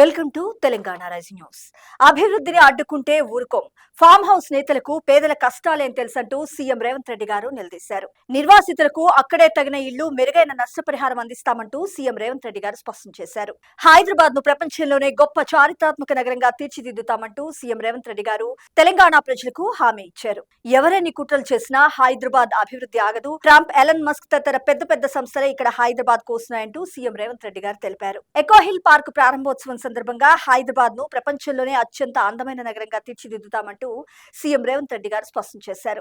Welcome to Telangana rising news. అభివృద్ధిని అడ్డుకుంటే ఊరుకోం. ఫామ్ హౌస్ నేతలకు పేదల కష్టాలేం తెలుసంటూ సీఎం రేవంత్ రెడ్డి గారు నిలదీశారు. నిర్వాసితులకు అక్కడే తగిన ఇళ్లు, మెరుగైన నష్టపరిహారం అందిస్తామంటూ సీఎం రేవంత్ రెడ్డి గారు స్పష్టం చేశారు. హైదరాబాద్ ను ప్రపంచంలోనే గొప్ప చారిత్రాత్మక నగరంగా తీర్చిదిద్దుతామంటూ సీఎం రేవంత్ రెడ్డి గారు తెలంగాణ ప్రజలకు హామీ ఇచ్చారు. ఎవరెన్ని కుట్రలు చేసినా హైదరాబాద్ అభివృద్ధి ఆగదు. ట్రంప్, ఎలన్ మస్క్ తదితర పెద్ద పెద్ద సంస్థలే ఇక్కడ హైదరాబాద్ కు వస్తున్నాయంటూ సీఎం రేవంత్ రెడ్డి గారు తెలిపారు. ఎకో హిల్ పార్క్ ప్రారంభోత్సవం సందర్భంగా హైదరాబాద్ ను ప్రపంచంలోనే అత్యంత అందమైన నగరంగా తీర్చిదిద్దుతామంటూ సీఎం రేవంత్ రెడ్డి గారు స్పష్టం చేశారు.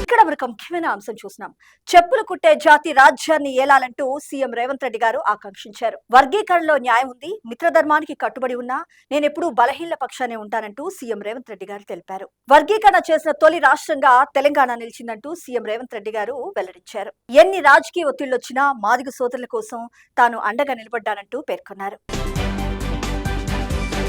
ఇక్కడ మరొక ముఖ్యమైన అంశం చూస్తున్నాం. చెప్పులు కుట్టే జాతి రాజ్యాన్ని ఏలాలంటూ సీఎం రేవంత్ రెడ్డి గారు ఆకాంక్షించారు. వర్గీకరణలో న్యాయం ఉంది, మిత్రధర్మానికి కట్టుబడి ఉన్నా నేనెప్పుడూ బలహీన పక్షానే ఉంటానంటూ సీఎం రేవంత్ రెడ్డి గారు తెలిపారు. వర్గీకరణ చేసిన తొలి రాష్ట్రంగా తెలంగాణ నిలిచిందంటూ సీఎం రేవంత్ రెడ్డి గారు వెల్లడించారు. ఎన్ని రాజకీయ ఒత్తిళ్లొచ్చినా మాదిగ సోదరుల కోసం తాను అండగా నిలబడ్డానంటూ పేర్కొన్నారు.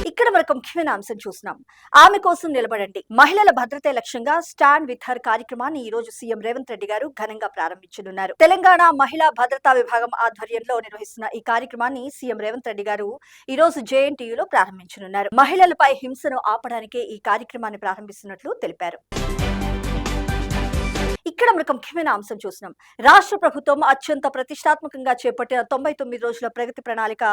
ఇక్కడ మరొక ముఖ్యమైన అంశం చూస్తున్నాం. ఆమె కోసం నిలబడండి, మహిళల భద్రతే లక్ష్యంగా స్టాండ్ విత్ హర్ కార్యక్రమాన్ని ఈ రోజు సీఎం రేవంత్ రెడ్డి గారు ఘనంగా ప్రారంభించనున్నారు. తెలంగాణ మహిళా భద్రతా విభాగం ఆధ్వర్యంలో నిర్వహిస్తున్న ఈ కార్యక్రమాన్ని సీఎం రేవంత్ రెడ్డి గారు ఈ రోజు జేఎన్టీయూలో ప్రారంభించనున్నారు. మహిళలపై హింసను ఆపడానికే ఈ కార్యక్రమాన్ని ప్రారంభిస్తున్నట్లు తెలిపారు. ఇక్కడ మనకు ముఖ్యమైన అంశం చూస్తున్నాం. రాష్ట్ర ప్రభుత్వం అత్యంత ప్రతిష్టాత్మకంగా చేపట్టిన 99 రోజుల ప్రగతి ప్రణాళిక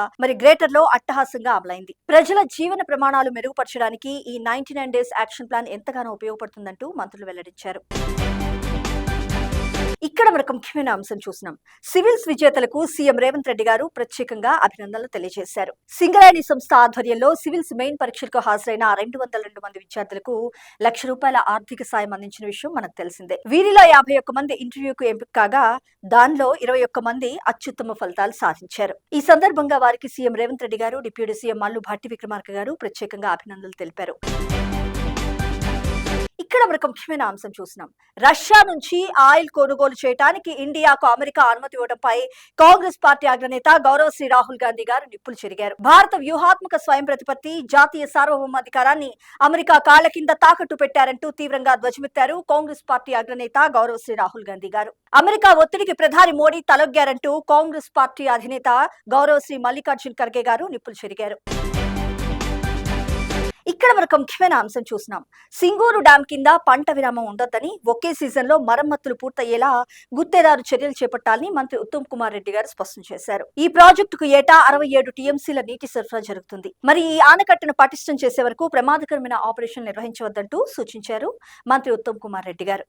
గ్రేటర్ లో అట్టహాసంగా అమలైంది. ప్రజల జీవన ప్రమాణాలు మెరుగుపరచడానికి ఈ 99 డేస్ యాక్షన్ ప్లాన్ ఎంతగానో ఉపయోగపడుతుందంటూ మంత్రులు వెల్లడించారు. ఇక్కడ మనకు ముఖ్యమైన అంశం చూస్తున్నాం. సివిల్స్ విజేతలకు సీఎం రేవంత్ రెడ్డి గారు ప్రత్యేకంగా అభినందనలు తెలియజేశారు. సింగరేణి సంస్థ ఆధ్వర్యంలో సివిల్స్ మెయిన్ పరీక్షలకు హాజరైన 202 మంది విద్యార్థులకు ₹1,00,000 ఆర్థిక సాయం అందించిన విషయం మనకు తెలిసిందే. వీరిలో 51 మంది ఇంటర్వ్యూకు ఎంపిక కాగా దానిలో 21 మంది అత్యుత్తమ ఫలితాలు సాధించారు. ఈ సందర్భంగా వారికి సీఎం రేవంత్ రెడ్డి గారు, డిప్యూటీ సీఎం మల్లు భట్టి విక్రమార్క గారు ప్రత్యేకంగా అభినందనలు తెలిపారు. ఇక్కడ మరొక ముఖ్యమైన అంశం చూస్తున్నాం. రష్యా నుంచి ఆయిల్ కొనుగోలు చేయడానికి ఇండియాకు అమెరికా అనుమతి ఇవ్వడంపై కాంగ్రెస్ పార్టీ అగ్రనేత గౌరవశ్రీ రాహుల్ గాంధీ గారు నిప్పులు చెరిగారు. భారత వ్యూహాత్మక స్వయం ప్రతిపత్తి, జాతీయ సార్వభౌమాధికారాన్ని అమెరికా కాళ్ల కింద తాకట్టు పెట్టారంటూ తీవ్రంగా ధ్వజమెత్తారు కాంగ్రెస్ పార్టీ అగ్రనేత గౌరవశ్రీ రాహుల్ గాంధీ గారు. అమెరికా ఒత్తిడికి ప్రధాని మోడీ తలొగ్గారంటూ కాంగ్రెస్ పార్టీ అధినేత గౌరవశ్రీ మల్లికార్జున్ ఖర్గే గారు నిప్పులు చెరిగారు. ఇక్కడ మరొక ముఖ్యమైన అంశం చూస్తున్నాం. సింగూరు డ్యాం కింద పంట విరామం ఉండొద్దని, ఒకే సీజన్ లో మరమ్మతులు పూర్తయ్యేలా గుత్తేదారు చర్యలు చేపట్టాలని మంత్రి ఉత్తమ్ కుమార్ రెడ్డి గారు స్పష్టం చేశారు. ఈ ప్రాజెక్టుకు ఏటా 67 టీఎంసీల నీటి సరఫరా జరుగుతుంది. ఈ ఆనకట్టను పటిష్టం చేసే వరకు ప్రమాదకరమైన ఆపరేషన్ నిర్వహించవద్దంటూ సూచించారు మంత్రి ఉత్తమ్ కుమార్ రెడ్డి గారు.